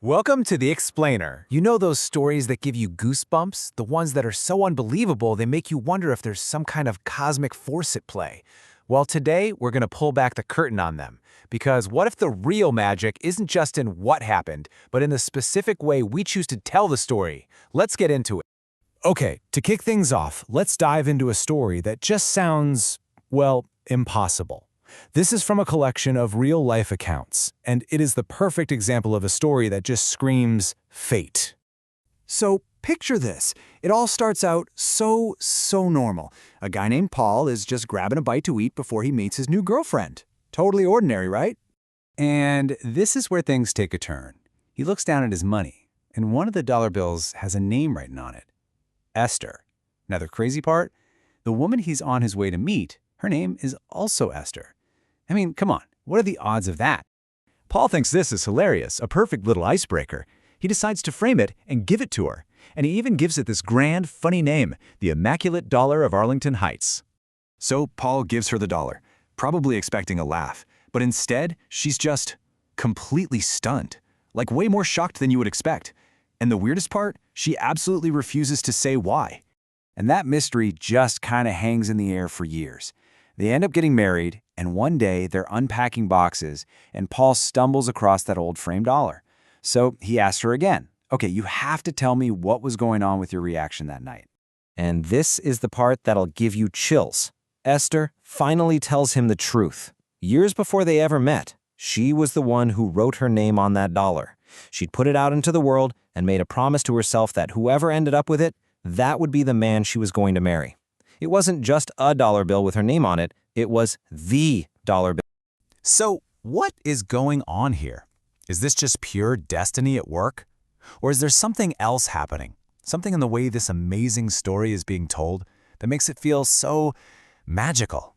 Welcome to The Explainer. You know those stories that give you goosebumps? The ones that are so unbelievable they make you wonder if there's some kind of cosmic force at play. Well, today we're going to pull back the curtain on them. Because what if the real magic isn't just in what happened, but in the specific way we choose to tell the story? Let's get into it. Okay, to kick things off, let's dive into a story that just sounds, well, impossible. This is from a collection of real-life accounts, and it is the perfect example of a story that just screams fate. So picture this. It all starts out so normal. A guy named Paul is just grabbing a bite to eat before he meets his new girlfriend. Totally ordinary, right? And this is where things take a turn. He looks down at his money, and one of the dollar bills has a name written on it. Esther. Now the crazy part? The woman he's on his way to meet, her name is also Esther. I mean, come on, what are the odds of that? Paul thinks this is hilarious, a perfect little icebreaker. He decides to frame it and give it to her. And he even gives it this grand, funny name, the Immaculate Dollar of Arlington Heights. So Paul gives her the dollar, probably expecting a laugh. But instead, she's just completely stunned, like way more shocked than you would expect. And the weirdest part, she absolutely refuses to say why. And that mystery just kind of hangs in the air for years. They end up getting married, and one day they're unpacking boxes, and Paul stumbles across that old framed dollar. So he asks her again, okay, you have to tell me what was going on with your reaction that night. And this is the part that'll give you chills. Esther finally tells him the truth. Years before they ever met, she was the one who wrote her name on that dollar. She'd put it out into the world and made a promise to herself that whoever ended up with it, that would be the man she was going to marry. It wasn't just a dollar bill with her name on it, it was the dollar bill. So, what is going on here? Is this just pure destiny at work? Or is there something else happening? Something in the way this amazing story is being told that makes it feel so magical?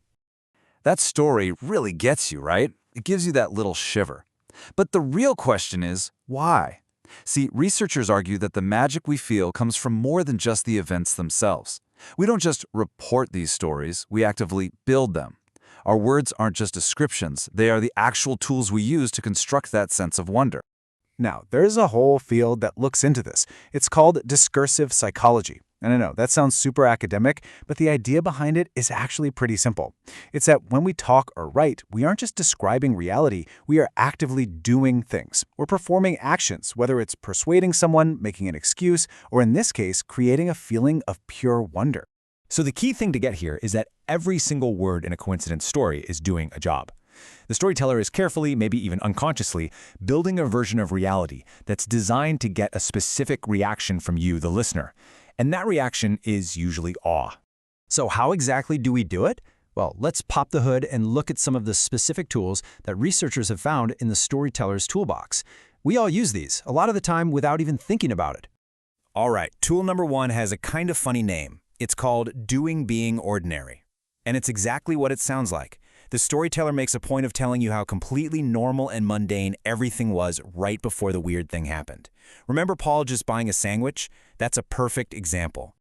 That story really gets you, right? It gives you that little shiver. But the real question is, why? See, researchers argue that the magic we feel comes from more than just the events themselves. We don't just report these stories, we actively build them. Our words aren't just descriptions, they are the actual tools we use to construct that sense of wonder. Now, there's a whole field that looks into this. It's called discursive psychology. And I know, that sounds super academic, but the idea behind it is actually pretty simple. It's that when we talk or write, we aren't just describing reality, we are actively doing things. We're performing actions, whether it's persuading someone, making an excuse, or in this case, creating a feeling of pure wonder. So the key thing to get here is that every single word in a coincidence story is doing a job. The storyteller is carefully, maybe even unconsciously, building a version of reality that's designed to get a specific reaction from you, the listener. And that reaction is usually awe. So how exactly do we do it? Well, let's pop the hood and look at some of the specific tools that researchers have found in the storyteller's toolbox. We all use these, a lot of the time without even thinking about it. All right, tool number one has a kind of funny name. It's called Doing Being Ordinary. And it's exactly what it sounds like. The storyteller makes a point of telling you how completely normal and mundane everything was right before the weird thing happened. Remember Paul just buying a sandwich? That's a perfect example.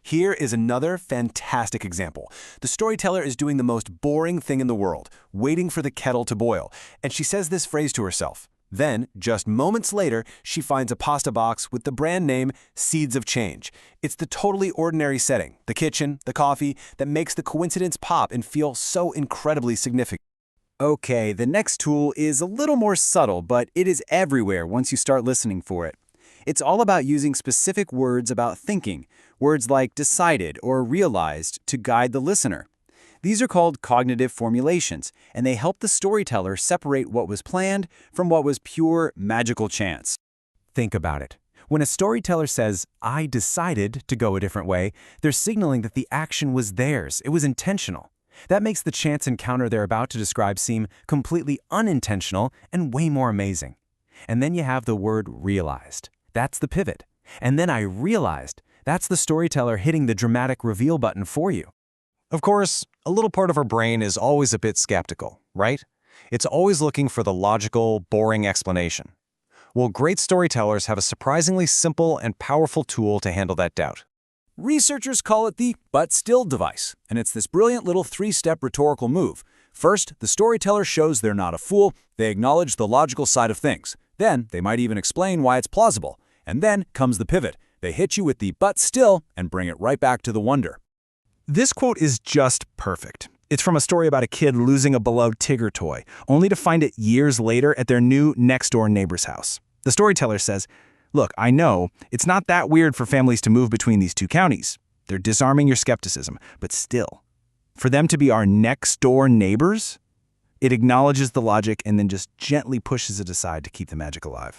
Here is another fantastic example. The storyteller is doing the most boring thing in the world, waiting for the kettle to boil, and she says this phrase to herself. Then, just moments later, she finds a pasta box with the brand name Seeds of Change. It's the totally ordinary setting, the kitchen, the coffee, that makes the coincidence pop and feel so incredibly significant. Okay, the next tool is a little more subtle, but it is everywhere once you start listening for it. It's all about using specific words about thinking, words like decided or realized to guide the listener. These are called cognitive formulations, and they help the storyteller separate what was planned from what was pure magical chance. Think about it. When a storyteller says, "I decided to go a different way," they're signaling that the action was theirs, it was intentional. That makes the chance encounter they're about to describe seem completely unintentional and way more amazing. And then you have the word realized. That's the pivot. And then I realized. That's the storyteller hitting the dramatic reveal button for you. Of course, a little part of our brain is always a bit skeptical, right? It's always looking for the logical, boring explanation. Well, great storytellers have a surprisingly simple and powerful tool to handle that doubt. Researchers call it the "but still" device, and it's this brilliant little three-step rhetorical move. First, the storyteller shows they're not a fool, they acknowledge the logical side of things. Then they might even explain why it's plausible. And then comes the pivot. They hit you with the "but still" and bring it right back to the wonder. This quote is just perfect. It's from a story about a kid losing a beloved Tigger toy, only to find it years later at their new next-door neighbor's house. The storyteller says, "Look, I know, it's not that weird for families to move between these two counties. They're disarming your skepticism, but still, for them to be our next-door neighbors?" It acknowledges the logic and then just gently pushes it aside to keep the magic alive.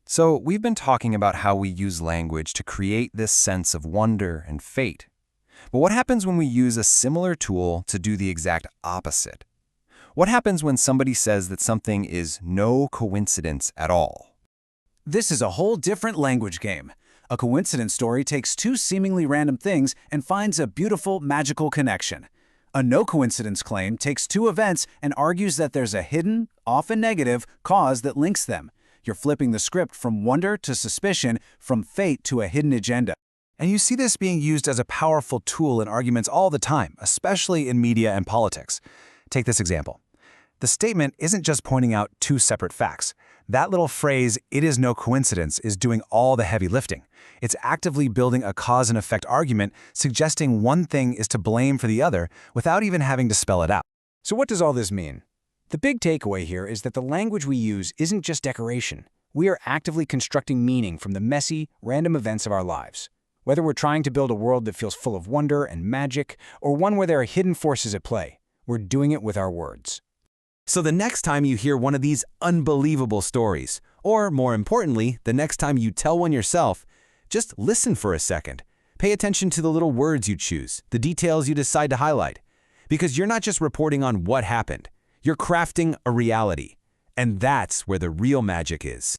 So we've been talking about how we use language to create this sense of wonder and fate. But what happens when we use a similar tool to do the exact opposite? What happens when somebody says that something is no coincidence at all? This is a whole different language game. A coincidence story takes two seemingly random things and finds a beautiful, magical connection. A no-coincidence claim takes two events and argues that there's a hidden, often negative, cause that links them. You're flipping the script from wonder to suspicion, from fate to a hidden agenda. And you see this being used as a powerful tool in arguments all the time, especially in media and politics. Take this example. The statement isn't just pointing out two separate facts. That little phrase, "it is no coincidence," is doing all the heavy lifting. It's actively building a cause and effect argument, suggesting one thing is to blame for the other without even having to spell it out. So what does all this mean? The big takeaway here is that the language we use isn't just decoration. We are actively constructing meaning from the messy, random events of our lives. Whether we're trying to build a world that feels full of wonder and magic, or one where there are hidden forces at play, we're doing it with our words. So the next time you hear one of these unbelievable stories, or more importantly, the next time you tell one yourself, just listen for a second. Pay attention to the little words you choose, the details you decide to highlight. Because you're not just reporting on what happened, you're crafting a reality. And that's where the real magic is.